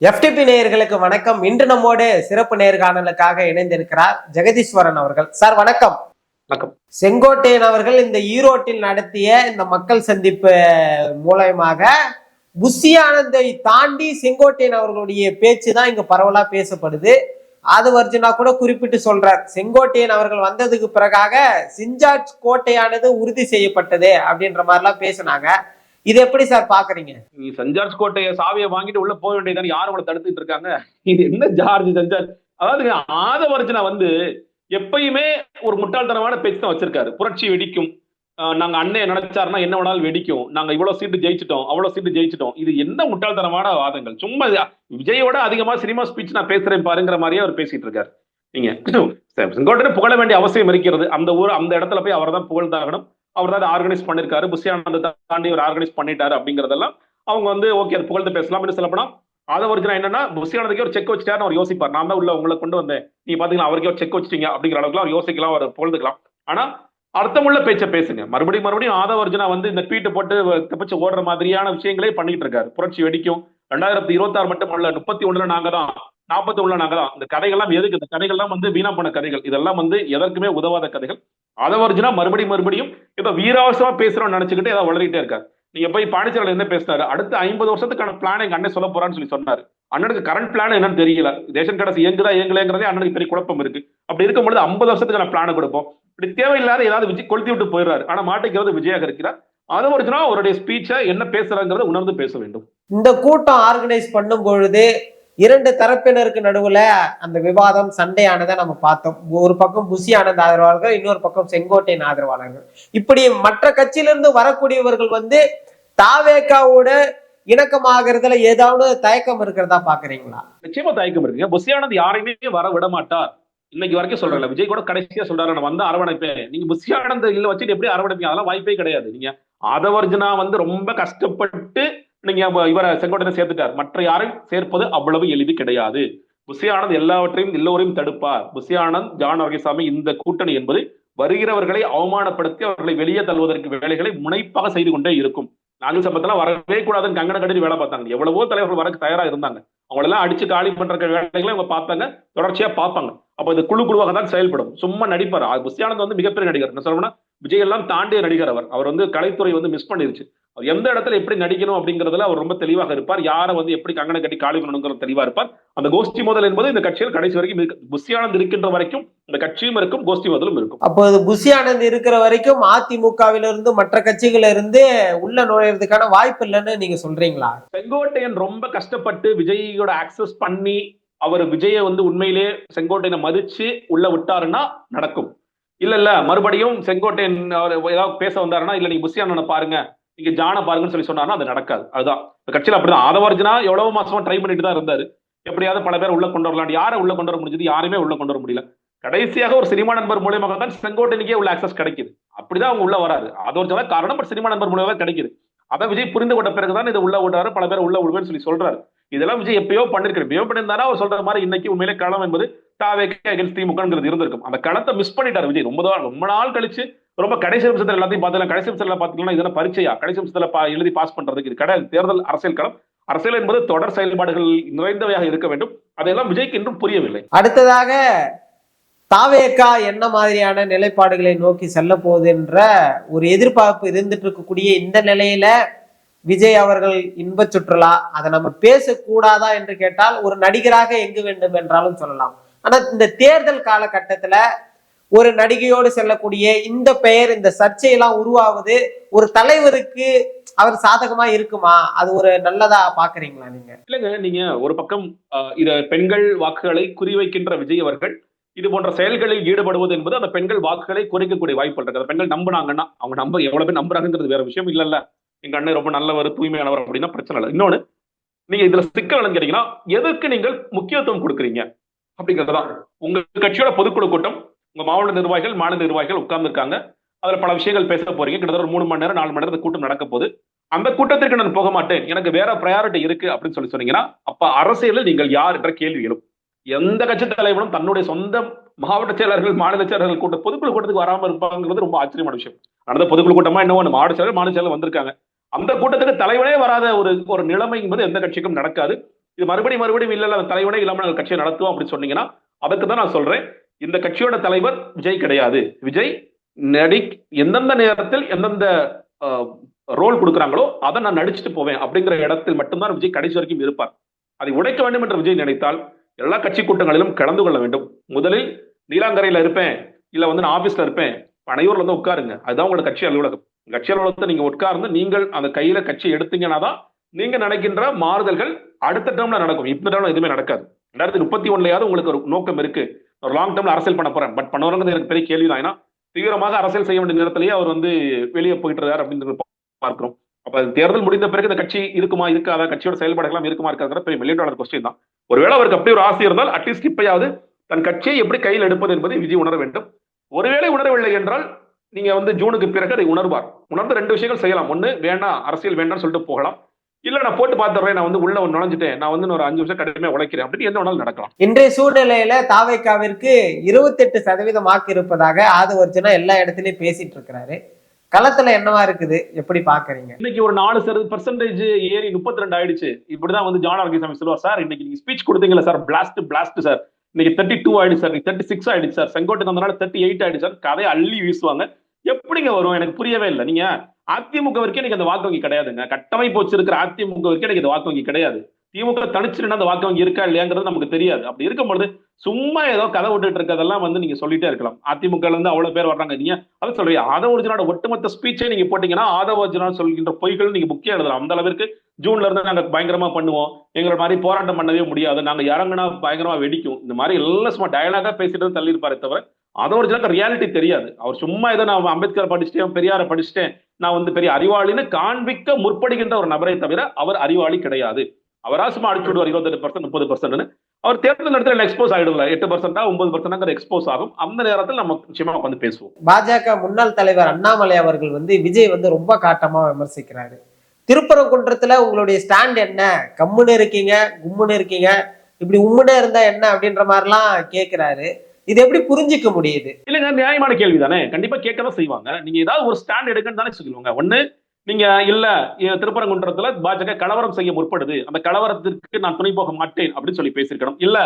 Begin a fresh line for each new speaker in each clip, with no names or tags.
FTP நேயர்களுக்கு வணக்கம். இன்று நம்மோடு சிறப்பு நேர்காணலுக்காக இணைந்திருக்கிறார் ஜெகதீஸ்வரன் அவர்கள். சார் வணக்கம்.
வணக்கம்.
செங்கோட்டையன் அவர்கள் இந்த ஈரோட்டில் நடத்திய இந்த மக்கள் சந்திப்பு மூலயமாக புஷி ஆனந்தை தாண்டி செங்கோட்டையன் அவர்களுடைய பேச்சு தான் இங்க பரவலா பேசப்படுது. ஆதவர்ஜுனா கூட குறிப்பிட்டு சொல்றார், செங்கோட்டையன் அவர்கள் வந்ததுக்கு பிறகாக சிஞ்சாட் கோட்டையானது உறுதி செய்யப்பட்டது அப்படின்ற மாதிரிலாம் பேசினாங்க. இது எப்படி சார் பாக்குறீங்க?
நீ சஞ்சார்ஜ் கோட்டைய சாவியை வாங்கிட்டு உள்ள போக வேண்டியதானே, யாரும் உங்களை தடுத்துட்டு இருக்காங்க? இது என்ன ஜார்ஜ் சஞ்சார்? அதாவது ஆதவர்ஜுனா எப்பயுமே ஒரு முட்டாள்தனமான பேச்சு தான் வச்சிருக்காரு. புரட்சி வெடிக்கும், நாங்க அண்ணன் நினைச்சாருன்னா என்ன வேணாலும் வெடிக்கும், நாங்க இவ்வளவு சீட்டு ஜெயிச்சிட்டோம் அவ்வளவு சீட்டு ஜெயிச்சிட்டோம். இது என்ன முட்டாள்தனமான வாதங்கள்? சும்மா விஜயோட அதிகமா சினிமா ஸ்பீச் நான் பேசுறேன் பாருங்கிற மாதிரியே அவர் பேசிட்டு இருக்காரு. நீங்க செங்கோட்டையன் புகழ வேண்டிய அவசியம் இருக்கிறது. அந்த ஊர் அந்த இடத்துல போய் அவர் தான் புகழ்ந்தாகணும். அவர் தான் ஆர்கனைஸ் பண்ணிருக்காரு. புஷி ஆனந்தை தாண்டி அவர் ஆர்கனைஸ் பண்ணிட்டாரு அப்படிங்கறதெல்லாம் அவங்க ஓகே அது புகழ்ந்து பேசலாம். சொல்ல போனா ஆதவர்ஜுனா என்னன்னா, புஷி ஆனந்துக்கு ஒரு செக் வச்சுட்டாருன்னு அவர் யோசிப்பார். நான் தான் உள்ள உங்களை கொண்டு வந்தேன், நீ பாத்தீங்கன்னா அவருக்கே ஒரு செக் வச்சிட்டீங்க அப்படிங்கிற அளவுக்கு அவர் யோசிக்கலாம், அவர் புகழ்ந்துக்கலாம். ஆனா அர்த்தமுள்ள பேச்சை பேசுங்க. மறுபடியும் ஆதவர்ஜுனா இந்த ட்வீட் போட்டு தப்பிச்சு ஓடுற மாதிரியான விஷயங்களே பண்ணிட்டு இருக்காரு. புரட்சி வெடிக்கும் 2026 மட்டும் இல்ல, 31 நாங்க தான், 41 நாங்க தான். இந்த கதைகள்லாம் எதுக்கு? இந்த கதைகள்லாம் வீணா போன கதைகள். இதெல்லாம் எதற்குமே உதவாத கதைகள். ஆதவர்ஜுனா மறுபடியும் ஏதோ வீராவசமா பேசுறோம்னு நினைச்சுக்கிட்டு ஏதாவது வளரிட்டே இருக்காரு. நீங்க போய் பாண்டிச்சேரியில என்ன பேசினாரு? அடுத்த 50 வருஷத்துக்கான பிளான் எங்க அண்ணன் சொல்ல போறான்னு சொன்னாரு. அண்ணனுக்கு கரண்ட் பிளான் என்னன்னு தெரியல. ரேஷன் கடை இயங்குதா இயங்கலங்கிறதே அண்ணனுக்கு பெரிய குழப்பம் இருக்கு. அப்படி இருக்கும்போது 50 வருஷத்துக்கான பிளான் கொடுப்போம். இப்படி தேவையில்லாத ஏதாவது விஜய் கொளுத்தி விட்டு போயிடுறாரு. ஆனா மாட்டிக்கிறது விஜயாக இருக்கிறார். ஆதவர்ஜுனா அவருடைய ஸ்பீச்சை என்ன பேசுறாங்கிறத உணர்ந்து பேச வேண்டும்.
இந்த கூட்டம் ஆர்கனைஸ் பண்ணும் பொழுது இரண்டு தரப்பினருக்கு நடுவுல அந்த விவாதம் சண்டையானதை நம்ம பார்த்தோம். ஒரு பக்கம் புஷி ஆனந்த் ஆதரவாளர்கள், இன்னொரு பக்கம் செங்கோட்டையன் ஆதரவாளர்கள். இப்படி மற்ற கட்சியிலிருந்து வரக்கூடியவர்கள் தாவேக்காவோட இணக்கமாகறதுல ஏதாவது தயக்கம் இருக்கிறதா பாக்குறீங்களா?
நிச்சயமா தயக்கம் இருக்குங்க. புஷி ஆனந்த் யாரையுமே வர விட மாட்டார். இன்னைக்கு வரைக்கும் சொல்றேன். விஜய் கூட கடைசியா சொல்றாரு, நான் வந்து அரவணைப்பேன். நீங்க புஷி ஆனந்த் இல்ல வச்சுட்டு எப்படி அரவணைப்பீங்க? அதெல்லாம் வாய்ப்பே கிடையாது. நீங்க ஆதவர்ஜுனா ரொம்ப கஷ்டப்பட்டு நீங்க இவரை செங்கோட்டையனை சேர்த்துட்டார். மற்ற யாரையும் சேர்ப்பது அவ்வளவு எளிது கிடையாது. புஷி ஆனந்த் எல்லாவற்றையும் எல்லோரையும் தடுப்பார். புஷி ஆனந்த், ஜான் வர்கீசாமி இந்த கூட்டணி என்பது வருகிறவர்களை அவமானப்படுத்தி அவர்களை வெளியே தள்ளுவதற்கு வேலைகளை முனைப்பாக செய்து கொண்டே இருக்கும். நாங்கள் சம்பளத்துல வரவே கூடாதுன்னு கங்கண கட்டி வேலை பார்த்தாங்க. எவ்வளவோ தலைவர்கள் வரக்கு தயாரா இருந்தாங்க. அவங்களெல்லாம் அடிச்சு காலி பண்ற வேலைகளை அவங்க பார்த்தாங்க, தொடர்ச்சியா பார்ப்பாங்க. அப்ப இது குழுவாக தான் செயல்படும். சும்மா நடிப்பார். புஷி ஆனந்த் மிகப்பெரிய நடிகர். என்ன சொல்லணும்னா, விஜய் எல்லாம் தாண்டிய நடிகர். அவர் கலைத்துறை மிஸ் பண்ணிருச்சு. அவர் எந்த இடத்துல எப்படி நடிக்கணும் அப்படிங்கறதுல அவர் ரொம்ப தெளிவாக இருப்பார். யாரை எப்படி கங்கண கட்டி காலி பண்ணணுங்கிற தெளிவா இருப்பார். அந்த கோஷ்டி மோதல் என்பது இந்த கட்சியில் கடைசி வரைக்கும் புஷி ஆனந்த் இருக்கின்ற வரைக்கும் இந்த கட்சியும் இருக்கும், கோஷ்டி மோதலும் இருக்கும்.
அப்போ புஷி ஆனந்த் இருக்கிற வரைக்கும் அதிமுகவிலிருந்து மற்ற கட்சிகள் இருந்து உள்ள நுழைறதுக்கான வாய்ப்பு இல்லைன்னு நீங்க சொல்றீங்களா?
செங்கோட்டையன் ரொம்ப கஷ்டப்பட்டு விஜயோட ஆக்சஸ் பண்ணி அவர் விஜய உண்மையிலே செங்கோட்டையனை மதிச்சு உள்ள விட்டாருன்னா நடக்கும். இல்ல மறுபடியும் செங்கோட்டையன் ஏதாவது பேச வந்தாருன்னா, இல்ல நீங்க புஷி அண்ணனை பாருங்க, நீங்க ஜான பாருங்கன்னு சொன்னாருன்னா அது நடக்காது. அதுதான் கட்சியில் அப்படிதான். ஆதவர்ஜுனா எவ்வளவு மாசமா ட்ரை பண்ணிட்டு தான் இருந்தாரு. எப்படியாவது பல பேர் உள்ள கொண்டு வரலாம். யாரை உள்ள கொண்டு வர முடிஞ்சது? யாருமே உள்ள கொண்டு வர முடியல. கடைசியாக ஒரு சினிமா நண்பர் மூலமாக தான் செங்கோட்டையனுக்கே உள்ள ஆக்சஸ் கிடைக்குது. அப்படிதான் அவங்க உள்ள வராது. ஆதவர்ஜுனா காரணம், பட் சினிமா நண்பர் மூலமாக கிடைக்குது. அதான் விஜய் புரிந்து கொண்ட பிறகுதான் இதை உள்ள விடுறாரு, பல பேர் உள்ள விடுவேன்னு சொல்றாரு. இதெல்லாம் விஜய் எப்பயோ பண்ணிருந்தாரா அவர் சொல்ற மாதிரி இன்னைக்கு உண்மையிலே களம் என்பது திமுக இருந்திருக்கும். அந்த களத்தை மிஸ் பண்ணிட்டாரு விஜய். ரொம்ப நாள் கழிச்சு ரொம்ப கடைசி நிமிஷத்துல எல்லாத்தையும் பார்த்தலாம். கடைசி நிமிஷத்துல பாத்தீங்கன்னா இதெல்லாம் பரீட்சையா கடைசி நிமிஷத்துல எழுதி பாஸ் பண்றதுக்கு இது கிடையாது. தேர்தல் அரசியல் களம். அரசியல் என்பது தொடர் செயல்பாடுகள் நிறைந்தவையாக இருக்க வேண்டும். அதையெல்லாம் விஜய்க்கு இன்றும் புரியவில்லை.
அடுத்ததாக தாவேக்கா என்ன மாதிரியான நிலைப்பாடுகளை நோக்கி செல்ல போகுது என்ற ஒரு எதிர்பார்ப்பு இருந்துட்டு இருக்கக்கூடிய இந்த நிலையில விஜய் அவர்கள் இன்ப சுற்றுலா அதை நம்ம பேசக்கூடாதா என்று கேட்டால் ஒரு நடிகராக எங்கு வேண்டும் என்றாலும் சொல்லலாம். ஆனா இந்த தேர்தல் காலகட்டத்துல ஒரு நடிகையோடு செல்லக்கூடிய இந்த பெயர், இந்த சர்ச்சையெல்லாம் உருவாவது ஒரு தலைவருக்கு அவர் சாதகமா இருக்குமா? அது ஒரு நல்லதா பாக்குறீங்களா நீங்க?
இல்லைங்க, நீங்க ஒரு பக்கம் இத பெண்கள் வாக்குகளை குறிவைக்கின்ற விஜய் அவர்கள் இது போன்ற செயல்களில் ஈடுபடுவது என்பது அந்த பெண்கள் வாக்குகளை குறைக்கக்கூடிய வாய்ப்பு இருக்கு. பெண்கள் நம்பினாங்கன்னா, அவங்க எவ்வளவு பேர் நம்புறாங்கிறது வேற விஷயம். இல்ல எங்க அண்ணன் ரொம்ப நல்லவர், தூய்மையானவர் அப்படின்னா பிரச்சனை இல்லை. இன்னொன்னு, நீங்க இதுல சிக்கல் கேட்டீங்கன்னா, எதற்கு நீங்கள் முக்கியத்துவம் கொடுக்குறீங்க அப்படிங்கறதுதான். உங்க கட்சியோட பொதுக்குழு கூட்டம், உங்க மாவட்ட நிர்வாகிகள், மாநில நிர்வாகிகள் உட்கார்ந்து இருக்காங்க. அதுல பல விஷயங்கள் பேச போறீங்க. கிட்டத்தட்ட 3 மணி நேரம் 4 மணி நேரம் கூட்டம் நடக்க போகுது. அந்த கூட்டத்திற்கு நான் போக மாட்டேன், எனக்கு வேற ப்ரையாரிட்டி இருக்கு அப்படின்னு சொன்னீங்கன்னா, அப்ப அரசியலில் நீங்கள் யார் என்ற கேள்வி எழும். எந்த கட்சி தலைவனும் தன்னுடைய சொந்த மாவட்ட செயலர்கள், மாநில செயலர்கள் பொதுக்குழு கூட்டத்துக்கு வராம இருப்பாங்கிறது ரொம்ப ஆச்சரியமான விஷயம். அந்த பொதுக்குழு கூட்டமா என்னவோ மாவட்ட செயலர், மாநில செயலர் வந்திருக்காங்க. அந்த கூட்டத்துக்கு தலைவனே வராத ஒரு நிலைமை என்பது எந்த கட்சிக்கும் நடக்காது. இது மறுபடியும் இல்ல தலைவனே இல்லாம நாங்கள் கட்சியை நடத்துவோம் அப்படின்னு சொன்னீங்கன்னா அதுக்கு தான் நான் சொல்றேன், இந்த கட்சியோட தலைவர் விஜய் கிடையாது. விஜய் எந்தெந்த நேரத்தில் எந்தெந்த ரோல் கொடுக்குறாங்களோ அதை நான் நடிச்சுட்டு போவேன் அப்படிங்கிற இடத்தில் மட்டும்தான் விஜய் கடைசி வரைக்கும் இருப்பார். அதை உடைக்க வேண்டும் என்று விஜய் நினைத்தால் எல்லா கட்சி கூட்டங்களிலும் கலந்து கொள்ள வேண்டும். முதலில் நீலாங்கரையில இருப்பேன், இல்ல வந்து நான் ஆபீஸ்ல இருப்பேன், பனையூர்ல வந்து உட்காருங்க. அதுதான் உங்களோட கட்சி அலுவலகம். கட்சி அலுவலகத்தை நீங்க உட்கார்ந்து நீங்கள் அந்த கையில கட்சி எடுத்தீங்கன்னா தான் நீங்க நினைக்கின்ற மாறுதல்கள் அடுத்த டேர்ம்ல நடக்கும். இந்த டேர்ம்ல எதுவுமே நடக்காது. 2031 உங்களுக்கு ஒரு நோக்கம் இருக்கு, ஒரு லாங் டேர்ம்ல அரசியல் பண்ண போறேன், பட் பண்ணுவாங்க எனக்கு பெரிய கேள்விதான். ஏன்னா தீவிரமாக அரசியல் செய்ய வேண்டிய நேரத்திலேயே அவர் வந்து வெளியே போயிட்டு இருக்காரு அப்படின்னு பார்க்கிறோம். அப்ப தேர்தல் முடிந்த பிறகு இந்த கட்சி இருக்குமா இருக்காதா, கட்சியோட செயல்பாடுகள் இருக்குமா இருக்காது பெரிய $1 மில்லியன் கொஸ்டின் தான். ஒருவேளை அவருக்கு அப்படி ஒரு ஆசை இருந்தால் அட்லீஸ்ட் இப்பயாவது தன் கட்சியை எப்படி கையில் எடுப்பது என்பதை விஜய் உணர வேண்டும். ஒருவேளை உணரவில்லை என்றால் நீங்க வந்து ஜூனுக்கு பிறகு அதை உணர்வார். உணர்ந்து 2 விஷயங்கள் செய்யலாம். ஒண்ணு, வேண்டாம் அரசியல் வேண்டாம்னு சொல்லிட்டு போகலாம். இல்ல நான் போட்டு பார்த்துறேன், நான் வந்து உள்ள நுழைஞ்சிட்டேன், நான் வந்து ஒரு 5 நிமிஷம் கடுமையா உழைக்கிறேன் அப்படின்னு எந்த வேணாலும் நடக்கலாம்.
இன்றைய சூழ்நிலையில தாவேக்காவிற்கு 28% வாக்கு இருப்பதாக ஆதவர்ஜுனா எல்லா இடத்துலயும் பேசிட்டு இருக்கிறாரு. களத்துல என்னவா இருக்குது, எப்படி பாக்குறீங்க?
இன்னைக்கு ஒரு 4% ஏறி 32 ஆயிடுச்சு. இப்படிதான் வந்து ஜான் ஆர்கிசாமி சொல்லுவார், சார் இன்னைக்கு நீங்க ஸ்பீச் கொடுத்தீங்களா சார், பிளாஸ்ட் சார், இன்னைக்கு 32 ஆயிடுச்சு சார், 36 ஆயிடுச்சு சார், செங்கோட்டை வந்தனால 38 ஆயிடுச்சு சார், கதையை அள்ளி வீசுவாங்க. எப்படிங்க வரும் எனக்கு புரியவே இல்லை. நீங்க அதிமுக வரைக்கும் எனக்கு அந்த வாக்கு வங்கி கிடையாதுங்க. கட்டமைப்பு வச்சிருக்கிற அதிமுக வரைக்கும் எனக்கு இந்த வாக்கு வங்கி கிடையாது. திமுக தனிச்சுன்னா அந்த வாக்கு வங்கி இருக்கா இல்லையாங்கிறது நமக்கு தெரியாது. அப்படி இருக்கும்பொழுது சும்மா ஏதோ கதை விட்டுட்டு இருக்கிறதெல்லாம் வந்து நீங்க சொல்லிட்டே இருக்கலாம். அதிமுக இருந்து அவ்வளவு பேர் வர்றாங்க, நீங்க அதை சொல்றீங்க. ஆதவர்ஜுனோட ஒட்டுமொத்த ஸ்பீச்சை நீங்க போட்டீங்கன்னா ஆதவர்ஜுனா சொல்கின்ற பொய்கள் நீங்க புக்கியா எழுதலாம். அந்த அளவிற்கு ஜூன்ல இருந்து நாங்க பயங்கரமா பண்ணுவோம், எங்களை மாதிரி போராட்டம் பண்ணவே முடியாது, நாங்க இறங்குனா பயங்கரமா வெடிக்கும், இந்த மாதிரி எல்லாம் சும்மா டயலாகா பேசிட்டு தள்ளி இருப்பாரு தவிர ஆதவர்ஜுனாக்கு ரியாலிட்டி தெரியாது. அவர் சும்மா ஏதோ நான் அம்பேத்கர் படிச்சுட்டேன், பெரியாரை படிச்சுட்டேன், நான் வந்து பெரிய அறிவாளின்னு காண்பிக்க முற்படுகின்ற ஒரு நபரை தவிர அவர் அறிவாளி கிடையாது. அவரா சும்மா அடிச்சு விடுவார் 28%, 30%. அவர் தேர்தல் நடத்துல எக்ஸ்போஸ் ஆயிடும்ல, 8% 9% எக்ஸ்போஸ் ஆகும். அந்த நேரத்தில் நம்ம நிச்சயமா வந்து பேசுவோம்.
பாஜக முன்னாள் தலைவர் அண்ணாமலை அவர்கள் வந்து விஜய் வந்து ரொம்ப காட்டமா விமர்சிக்கிறாரு. திருப்பரங்குன்றத்துல உங்களுடைய ஸ்டாண்ட் என்ன, கம்முன்னு இருக்கீங்க, கும்முன்னு இருக்கீங்க, இப்படி உம்முன்னு இருந்தா என்ன அப்படின்ற மாதிரிலாம் கேட்கிறாரு. இது எப்படி புரிஞ்சிக்க முடியுது?
இல்லைங்க, நியாயமான கேள்வி தானே, கண்டிப்பா கேட்கதான் செய்வாங்க. நீங்க ஏதாவது ஒரு ஸ்டாண்ட் எடுக்கன்னு தானே சொல்லுவாங்க. ஒண்ணு, நீங்க இல்ல திருப்பரங்குன்றத்துல பாஜக கலவரம் செய்ய முற்படுது, அந்த கலவரத்திற்கு நான் துணை போக மாட்டேன் அப்படின்னு சொல்லி பேசியிருக்கணும். இல்ல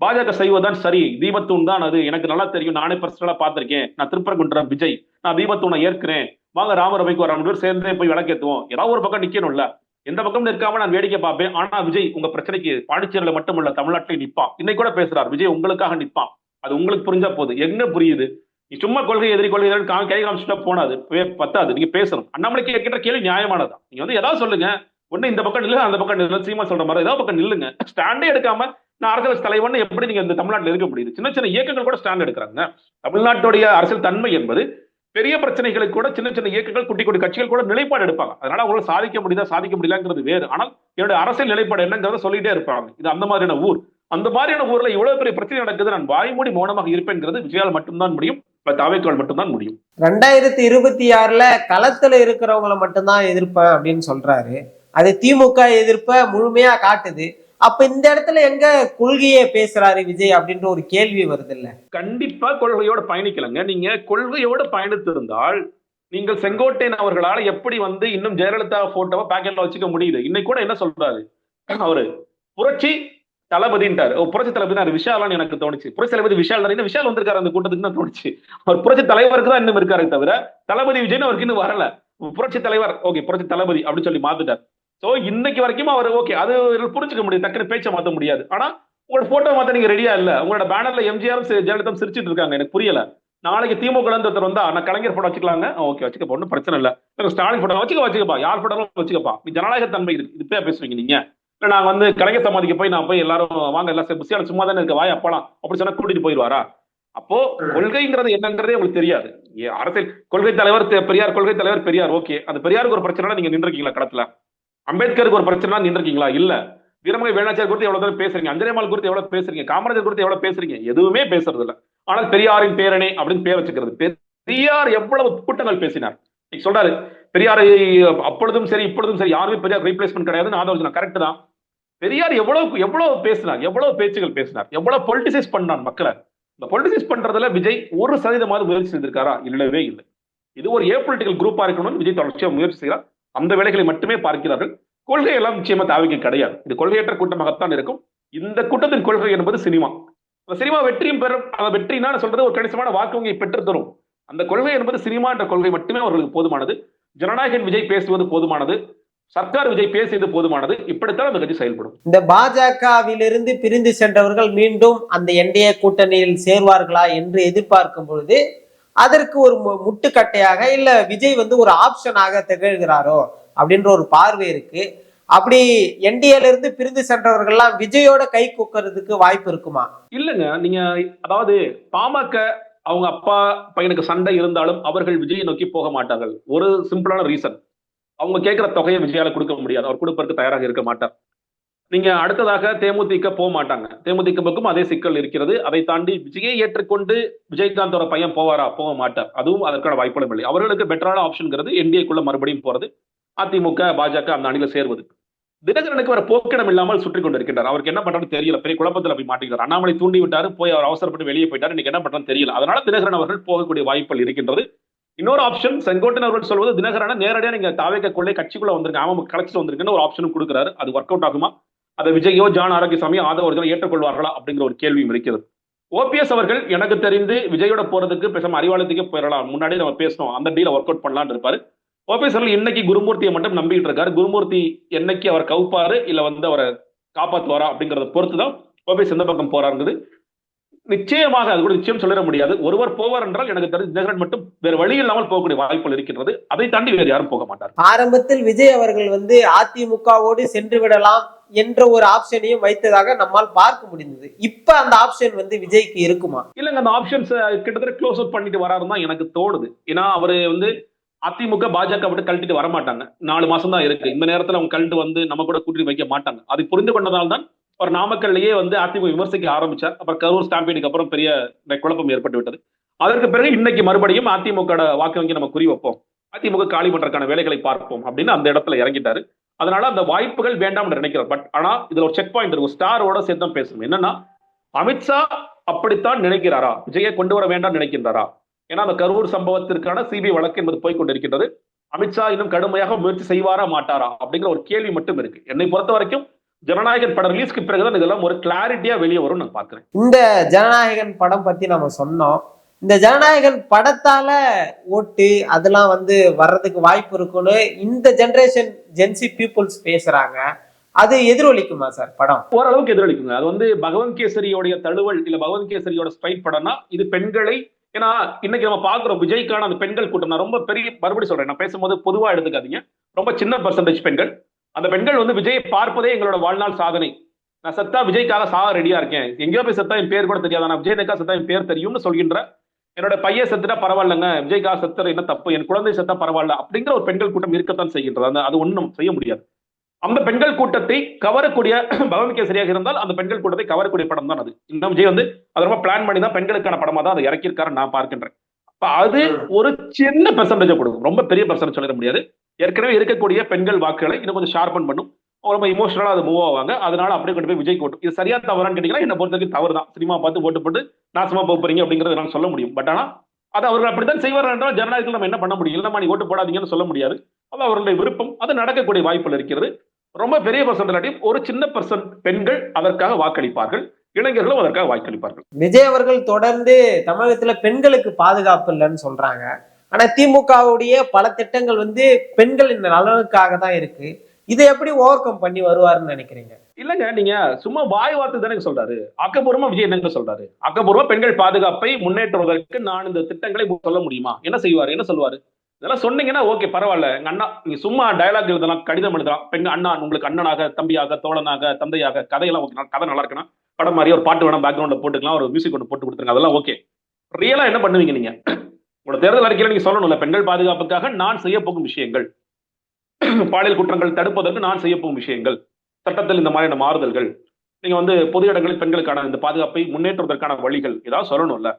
பாஜக செய்வதுதான் சரி, தீபத்தூண் தான் அது, எனக்கு நல்லா தெரியும், நானே பர்சனலா பார்த்திருக்கேன், நான் திருப்பரங்குன்றம் விஜய், நான் தீபத்தூணை ஏற்கிறேன், வாங்க ராமரவைக்கு ஒரு 2 பேர் சேர்ந்தே போய் விளக்கேற்றுவோம். ஏதாவது ஒரு பக்கம் நிக்கணும்ல, எந்த பக்கம் நிற்காம நான் வேடிக்கை பார்ப்பேன். ஆனா விஜய் உங்க பிரச்சனைக்கு பாண்டிச்சேரியில மட்டும் இல்ல தமிழ்நாட்டில் நிற்பான். இன்னைக்கு கூட பேசுறாரு, விஜய் உங்களுக்காக நிற்பான். அது உங்களுக்கு புரிஞ்சா போது. என்ன புரியுது? சும்மா கொள்கை எதிரி கொள்கை கை காமிச்சுட்டா போனாது, பத்தாது. நீங்க பேசணும். அண்ணாமலைக்கு கேட்கிற கேள்வி நியாயமானதான். நீங்க வந்து ஏதாவது சொல்லுங்க, ஒண்ணு இந்த பக்கம் நில்லு, அந்த பக்கம் நில்லு, சீமா சொல்ற மாதிரி ஏதாவது பக்கம் நில்லுங்க. ஸ்டாண்டே எடுக்காம நான் அரசியல் தலைவன் எப்படி நீங்க இந்த தமிழ்நாட்டில் இருக்க முடியுது? சின்ன சின்ன இயக்கங்கள் கூட ஸ்டாண்ட் எடுக்கிறாங்க. தமிழ்நாட்டுடைய அரசியல் தன்மை என்பது பெரிய பிரச்சனைகளுக்கு கூட சின்ன சின்ன இயக்கங்கள், குட்டி குட்டி கட்சிகள் கூட நிலைப்பாடு எடுப்பாங்க. அதனால அவங்களால சாதிக்க முடியுதா சாதிக்க முடியலங்கிறது வேறு. ஆனால் என்னுடைய அரசியல் நிலைப்பாடு என்னங்கிறத சொல்லிட்டே இருப்பாங்க. இது அந்த மாதிரியான ஊர். அந்த மாதிரியான ஊர்ல இவ்வளவு பெரிய பிரச்சனை நடக்குது, நான் வாய்மூடி மௌனமாக இருப்பேன்ங்கிறது விஜயால் மட்டும்தான் முடியும், தாவேக்கால் மட்டும்தான் முடியும்.
2026 களத்துல இருக்கிறவங்களை மட்டும்தான் எதிர்ப்பேன் அப்படின்னு சொல்றாரு. அது திமுக எதிர்ப்ப முழுமையா காட்டுது. அப்ப இந்த இடத்துல எங்க கொள்கையே பேசுறாரு விஜய் அப்படின்ற ஒரு கேள்வி வருது இல்ல?
கண்டிப்பா கொள்கையோட பயணிக்கலங்க. நீங்க கொள்கையோட பயணித்திருந்தால் நீங்கள் செங்கோட்டையன் அவர்களால் எப்படி வந்து இன்னும் ஜெயலலிதா போட்டோவை பாக்கெட்ல வச்சுக்க முடியுது? இன்னைக்கு கூட என்ன சொல்றாரு அவரு, புரட்சி தளபதின்ட்டாரு. புரட்சி தளபதி விஷாலான்னு எனக்கு தோணுச்சு. புரட்சி தளபதி விஷால் தான், விஷால் வந்திருக்காரு அந்த கூட்டத்துக்கு தான் தோணுச்சு. அவர் புரட்சி தலைவருக்கு தான் இன்னும் இருக்காரு தவிர தளபதி விஜய்னு அவருக்கு இன்னும் வரல. புரட்சி தலைவர் ஓகே, புரட்சி தளபதி அப்படின்னு சொல்லி மாத்துட்டார். சோ இன்னைக்கு வரைக்கும் அவர் ஓகே, அது புரிஞ்சுக்க முடியும், டக்குனு பேச்சை மாத்த முடியாது. ஆனா உங்களோட போட்டோ மாத்த நீங்க ரெடியா இல்ல. உங்களோட பேனர்ல எம்ஜிஆர் ஜெயலலிதா சிரிச்சிட்டு இருக்காங்க, எனக்கு புரியல. நாளைக்கு திமுக ஒருத்தர் வந்தா நான் கலைஞர் போட்டோ வச்சுக்கலாங்க, ஓகே வச்சுக்க, ஒன்றும் பிரச்சனை இல்ல. ஸ்டாலின் போட்டோ வச்சுக்கப்பா, யார் போட்டோ வச்சுக்கப்பா, ஜனநாயக தன்மை இருக்கு, இது பேசுவீங்க நீங்க. நான் வந்து கலைஞர் சமாதிக்கு போய் நான் போய் எல்லாரும் வாங்க எல்லாம் புசியால சும்மா தானே இருக்க, வாய் அப்பலாம் அப்படி சொன்னா கூட்டிட்டு போயிடுவாரா? அப்போ கொள்கைங்கிறது என்னங்கிறதே உங்களுக்கு தெரியாது. அரசியல் கொள்கை தலைவர் பெரியார், கொள்கை தலைவர் பெரியார், ஓகே. அந்த பெரியாருக்கு ஒரு பிரச்சனை நீங்க நின்றுக்கீங்களா களத்துல? அம்பேத்கருக்கு ஒரு பிரச்சனை நின்றுக்கீங்களா? இல்ல. வீரமகை வேணாச்சாரி குறித்து எவ்வளவு தூரம் பேசுறீங்க, அஞ்சலிமால் குறித்து எவ்வளவு பேசுறீங்க, காமராஜர் குறித்து எவ்வளவு பேசுறீங்க? எதுவுமே பேசுறது இல்ல. ஆனால் பெரியாரின் பேரணி அப்படின்னு பேர் வச்சுக்கிறது. பெரியார் எவ்வளவு கூட்டங்கள் பேசினார் சொல்றாரு. பெரியாரை அப்பொழுதும் சரி இப்பொழுதும் சரி யாருமே பெரியார் ரீப்ளேஸ்மெண்ட் கிடையாதுன்னு ஆதரவு. கரெக்ட் தான். பெரியார் எவ்வளவு பேசினார், எவ்வளவு பேச்சுகள் பேசினார், எவ்வளவு பொலிட்டிசைஸ் பண்ணார் மக்களை. இந்த பொலிட்டிசைஸ் பண்றதுல விஜய் 1% முயற்சி செய்திருக்காரா? இல்லவே இல்லை. இது ஒரு ஏ பொலிட்டிக்கல் குரூப்பா இருக்கணும்னு விஜய் தொடர்ச்சியா முயற்சி செய்கிறார். அந்த வேலைகளை மட்டுமே பார்க்கிறார்கள். கொள்கை எல்லாம் நிச்சயமா தாவிக்கு கிடையாது. இது கொள்கையற்ற கூட்டமாகத்தான் இருக்கும். இந்த கூட்டத்தின் கொள்கை என்பது சினிமா. அந்த சினிமா வெற்றியும் பெறும். அந்த வெற்றினா சொல்றது ஒரு கணிசமான வாக்கு வங்கியை பெற்று தரும். அந்த கொள்கை என்பது சினிமா என்ற கொள்கை மட்டுமே அவர்களுக்கு போதுமானது. ஜனநாயகன் விஜய் பேசுவது போதுமானது. சர்க்கார் விஜய் பேசியது போதுமானது. இப்படித்தான் அந்த கட்சி செயல்படும்.
இந்த பாஜகவிலிருந்து பிரிந்து சென்றவர்கள் மீண்டும் அந்த என்டிஏ கூட்டணியில் சேர்வார்களா என்று எதிர்பார்க்கும் பொழுது அதற்கு ஒரு முட்டுக்கட்டையாக இல்ல விஜய் ஒரு ஆப்ஷனாக திகழ்கிறாரோ அப்படின்ற ஒரு பார்வை இருக்கு. அப்படி என்டிஏல இருந்து பிரிந்து சென்றவர்கள்லாம் விஜயோட கை கூக்கிறதுக்கு வாய்ப்பு இருக்குமா?
இல்லங்க, நீங்க அதாவது பாமக அவங்க அப்பா பையனுக்கு சண்டை இருந்தாலும் அவர்கள் விஜயை நோக்கி போக மாட்டார்கள். ஒரு சிம்பிளான ரீசன், அவங்க கேட்கிற தொகையை விஜயால கொடுக்க முடியாது. அவர் கொடுப்பதற்கு தயாராக இருக்க மாட்டார். நீங்க அடுத்ததாக தேமுதிக போக மாட்டாங்க. தேமுதிகவுக்கும் அதே சிக்கல் இருக்கிறது. அதை தாண்டி விஜயை ஏற்றுக்கொண்டு விஜயகாந்தோட பையன் போவாரா? போக மாட்டார். அதுவும் அதற்கான வாய்ப்புகளும் இல்லை. அவர்களுக்கு பெட்டரான ஆப்ஷன்ங்கிறது என்டிஏக்குள்ள மறுபடியும் போறது, அதிமுக பாஜக அந்த அணியில சேர்வது. தினகரனுக்கு வர போக்கிடம் இல்லாமல் சுற்றி கொண்டிருக்கிறார். அவருக்கு என்ன பண்றான்னு தெரியல. பெரிய குழப்பத்தில் போய் மாட்டிக்கிறார். அண்ணாமலை தூண்டி விட்டாரு, போய் அவர் அவசரப்பட்டு வெளியே போயிட்டாரு. இன்னைக்கு என்ன பண்றான்னு தெரியல. அதனால தினகரன் அவர்கள் போகக்கூடிய வாய்ப்புகள் இருக்கின்றது. இன்னொரு ஆப்ஷன், செங்கோட்டையன் அவர்கள் சொல்வது தினகரனை நேரடியா நீங்க தாவேக்குள்ளே கட்சிக்குள்ள வந்திருக்க அவன் கலெக்ட் வந்திருக்குன்னு ஒரு ஆப்ஷனும் கொடுக்குறாரு. அது ஒர்க் அவுட் ஆகுமா? அதை விஜயோ ஜான் ஆரோக்கியசாமி ஆதவ அவர்கள் ஏற்றுக்கொள்வார்களா அப்படிங்கிற ஒரு கேள்வியும் இருக்கிறது. ஓபிஎஸ் அவர்கள் எனக்கு தெரிந்து விஜயோட போறதுக்கு பேசாம அறிவாலயத்துக்கே போயிடலாம், முன்னாடி நம்ம பேசணும், அந்த டீல ஒர்க் அவுட் பண்ணலாம்னு இருப்பாரு. ஓபிஎஸ் அவர்கள் இன்னைக்கு குருமூர்த்தியை மட்டும் நம்பிட்டு இருக்காரு. குருமூர்த்தி என்னைக்கு அவர் கவுப்பாரு இல்ல அவரை காப்பாத்துவாரா அப்படிங்கறத பொறுத்துதான் ஓபிஎஸ் எந்த பக்கம் போறாருங்கிறது நிச்சயமாக அது கூட நிச்சயம் சொல்லிட முடியாது. ஒருவர் போவார் என்றால் எனக்கு தெரிஞ்சு தினகரன் மட்டும் வேறு வழி இல்லாமல் போகக்கூடிய வாய்ப்புகள் இருக்கின்றது. அதை தாண்டி வேறு யாரும் போக மாட்டார்.
ஆரம்பத்தில் விஜய் அவர்கள் அதிமுகவோடு சென்று விடலாம் என்ற ஒரு ஆப்ஷனையும் வைத்ததாக நம்மால் பார்க்க முடிந்தது. இப்ப அந்த ஆப்ஷன் விஜய்க்கு இருக்குமா?
இல்லங்க, அந்த ஆப்ஷன்ஸ் கிட்டத்தட்ட க்ளோஸ் அவுட் பண்ணிட்டு வராருன்னு தான் எனக்கு தோணுது. ஏன்னா அவரு அதிமுக பாஜக விட்டு கழட்டிட்டு வர மாட்டாங்க. 4 மாசம் தான் இருக்கு. இந்த நேரத்தில் அவங்க கழட்டு நம்ம கூட கூட்டி வைக்க மாட்டாங்க. அதை புரிந்து கொண்டதால் தான் அவர் நாமக்கல்லையே அதிமுக விமர்சிக்க ஆரம்பிச்சார். அப்புறம் கரூர் ஸ்டாம்பீடுக்கு அப்புறம் பெரிய குழப்பம் ஏற்பட்டு விட்டது. அதற்கு பிறகு இன்னைக்கு மறுபடியும் அதிமுக வாக்கு வங்கி நம்ம குறி வைப்போம், அதிமுக காலி பண்றதுக்கான வேலைகளை பார்ப்போம் அப்படின்னு அந்த இடத்துல இறங்கிட்டாரு. அதனால அந்த வாய்ப்புகள் வேண்டாம் நினைக்கிறார். பட் ஆனா இதுல ஒரு செக் பாயிண்ட் இருக்கு, ஸ்டாரோட சேர்த்து தான் பேசணும். என்னன்னா, அமித்ஷா அப்படித்தான் நினைக்கிறாரா? விஜயை கொண்டு வர வேண்டாம் நினைக்கின்றாரா? ஏன்னா அந்த கரூர் சம்பவத்திற்கான சிபிஐ வழக்கு என்பது போய்கொண்டிருக்கின்றது. அமித்ஷா இன்னும் கடுமையாக முயற்சி செய்வாரா மாட்டாரா அப்படிங்கிற ஒரு கேள்வி மட்டும் இருக்கு. என்னை பொறுத்த வரைக்கும் ஜனநாயகன் படம் ரிலீஸ்க்கு பிறகுதான் இதெல்லாம் ஒரு கிளாரிட்டியா வெளியே வரும் நான் பாக்குறேன்.
இந்த ஜனநாயகன் படம் பத்தி நம்ம சொன்னோம். இந்த ஜனநாயகன் படத்தால ஓட்டு அதெல்லாம் வர்றதுக்கு வாய்ப்பு இருக்குன்னு இந்த ஜெனரேஷன் ஜென்சி பீப்புள்ஸ் பேசுறாங்க. அது எதிரொலிக்குமா சார்? படம்
ஓரளவுக்கு எதிரொலிக்குங்க. அது பகவந்த் கேசரியோடைய தழுவல் இல்ல பகவந்த் கேசரியோட ஸ்ட்ரைட் படம்னா இது பெண்களை, ஏன்னா இன்னைக்கு நம்ம பாக்குறோம் விஜய்க்கான அந்த பெண்கள் கூட்டம். நான் ரொம்ப பெரிய மறுபடியும் சொல்றேன், நான் பேசும்போது பொதுவா எடுத்துக்காதீங்க. ரொம்ப சின்ன பெர்சன்டேஜ் பெண்கள். அந்த பெண்கள் விஜயை பார்ப்பதே எங்களோட வாழ்நாள் சாதனை. நான் செத்தா விஜய்க்காக சாக ரெடியா இருக்கேன், எங்கேயோ போய் செத்தா என் பேர் கூட தெரியாது, ஆனா விஜய்க்காக செத்தா என் பேர் தெரியும்னு சொல்கின்ற, என்னோட பையன் செத்துட்டா பரவாயில்லங்க, விஜய்க்காக செத்துற என்ன தப்பு, என் குழந்தை செத்தா பரவாயில்ல அப்படிங்கிற ஒரு பெண்கள் கூட்டம் இருக்கத்தான் செய்கின்றது. அது ஒண்ணும் செய்ய முடியாது. அந்த பெண்கள் கூட்டத்தை கவரக்கூடிய பகவந்த் கேசரியாக இருந்தால் அந்த பெண்கள் கூட்டத்தை கவரக்கூடிய படம் தான் அது. இன்னும் விஜய் அது ரொம்ப பிளான் பண்ணி தான் பெண்களுக்கான படமா தான் அதை இறக்கியிருக்காரு நான் பார்க்கின்றேன். அது ஒரு சின்ன பெர்சன்டேஜ் கொடுக்கும், ரொம்ப பெரிய பெர்சன்டேஜ் சொல்லிட முடியாது. ஏற்கனவே இருக்கக்கூடிய பெண்கள் வாக்குகளை இன்னும் கொஞ்சம் ஷார்பன் பண்ணும், ரொம்ப இமோஷனலா அது மூவ் ஆவாங்க. அதனால அப்படியே கொண்டு போய் விஜய் ஓட்டும். இது சரியா தவறான்னு கேட்டீங்கன்னா என்ன பொறுத்த வரைக்கும் தவறு தான். சினிமா பார்த்து ஓட்டு போட்டு நாசமா போறீங்க அப்படிங்கறத நான் சொல்ல முடியும். பட் ஆனா அது அவர்கள் அப்படித்தான் செய்வார்கள் என்றால் ஜனநாயகத்தில் நம்ம என்ன பண்ண முடியும்? இல்லமா நீ ஓட்டு போடாதீங்கன்னு சொல்ல முடியாது. அது அவர்களுடைய விருப்பம். அது நடக்கக்கூடிய வாய்ப்புகள் இருக்கிறது. ரொம்ப பெரிய பெர்சன்டேஜ், ஒரு சின்ன பெர்சன்ட் பெண்கள் அதற்காக வாக்களிப்பார்கள், இளைஞர்களும் அதற்காக வாக்களிப்பார்கள்.
விஜய் அவர்கள் தொடர்ந்து தமிழகத்துல பெண்களுக்கு பாதுகாப்பு இல்லைன்னு சொல்றாங்க. ஆனா திமுகவுடைய பல திட்டங்கள் பெண்களின் நலனுக்காக தான் இருக்கு. இதை எப்படி ஓவர் கம் பண்ணி வருவாருன்னு நினைக்கிறீங்க?
இல்லங்க, நீங்க சும்மா வாய் வார்த்தை தானே சொல்றாரு. ஆக்கப்பூர்வமா விஜய் என்னங்க சொல்றாரு? ஆக்கப்பூர்வமா பெண்கள் பாதுகாப்பை முன்னேற்றுவதற்கு நான் இந்த திட்டங்களை சொல்ல முடியுமா? என்ன செய்வாரு? என்ன சொல்லுவாரு? இதெல்லாம் சொன்னீங்கன்னா ஓகே பரவாயில்ல. எங்க அண்ணா, நீங்க சும்மா டயலாக் எழுதலாம், கடிதம் எழுதலாம், பெண் அண்ணா உங்களுக்கு அண்ணனாக, தம்பியாக, தோழனாக, தந்தையாக, கதையெல்லாம் ஓகே. கதை நல்லா இருக்குன்னா படம் மாதிரி ஒரு பாட்டு வேணா பேக்ரவுண்ட்ல போட்டுக்கலாம், ஒரு மியூசிக் ஒன்று போட்டு கொடுத்துருங்க, அதெல்லாம் ஓகே. ரியலா என்ன பண்ணுவீங்க நீங்க? உங்களோட தேர்தல் அறிக்கையில நீங்க சொல்லணும்ல, பெண்கள் பாதுகாப்புக்காக நான் செய்ய போகும் விஷயங்கள், பாலியல் குற்றங்கள் தடுப்பதற்கு நான் செய்ய போகும் விஷயங்கள், சட்டத்தில் இந்த மாதிரியான மாறுதல்கள், நீங்க பொது இடங்களில் பெண்களுக்கான இந்த பாதுகாப்பை முன்னேற்றுவதற்கான வழிகள், ஏதாவது சொல்லணும்ல.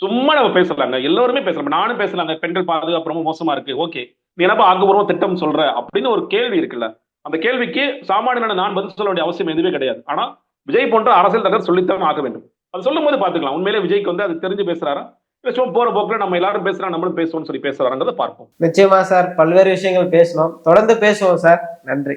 சும்மா நம்ம பேசலாங்க, எல்லாருமே பேசலாம், நானும் பேசலாங்க. பெண்கள் பாதுகாப்பு ரொம்ப மோசமா இருக்கு, ஓகே, நீ என்னப்பா ஆக்கப்பூர்வமா திட்டம் சொல்ற அப்படின்னு ஒரு கேள்வி இருக்குல்ல. அந்த கேள்விக்கு சாமானியனான நான் பதில் சொல்ல வேண்டிய அவசியம் எதுவே கிடையாது. ஆனா விஜய் போன்ற அரசியல் தலைவர் சொல்லித்தான் ஆக வேண்டும். அது சொல்லும் போது பாத்துக்கலாம் உண்மையிலே விஜய்க்கு அது தெரிஞ்சு பேசுறாரா, இல்ல சும்மா போற போக்குல நம்ம எல்லாரும் பேசுறோம் நம்மளும் பேசுவோம்னு சொல்லி பேசுறாங்கிறத பார்ப்போம்.
நிச்சயமா சார், பல்வேறு விஷயங்கள் பேசணும், தொடர்ந்து பேசுவோம் சார். நன்றி.